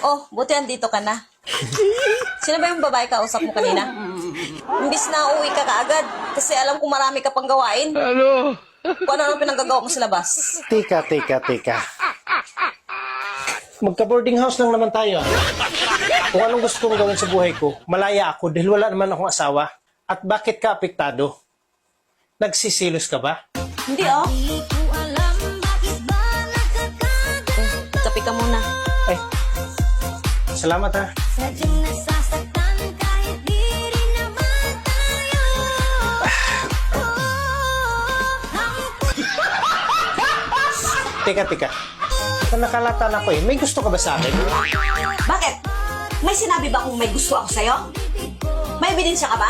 Oh, buti andito ka na. Sino ba yung babae kausap mo kanina? Imbis na uuwi ka kaagad kasi alam kong marami ka pang gawain. Ano? Kung ano pinanggagawa mo sa labas. Tika. Magka-boarding house lang naman tayo. Kung anong gusto kong gawin sa buhay ko, malaya ako dahil wala naman akong asawa. At bakit ka apektado? Nagsisilos ka ba? Hindi oh. Kapi ka muna. Ay, salamat ha. Tika. Kung nakalatan ako may gusto ka ba sa akin? Bakit? May sinabi ba kung may gusto ako sa'yo? May ebidensya ka ba?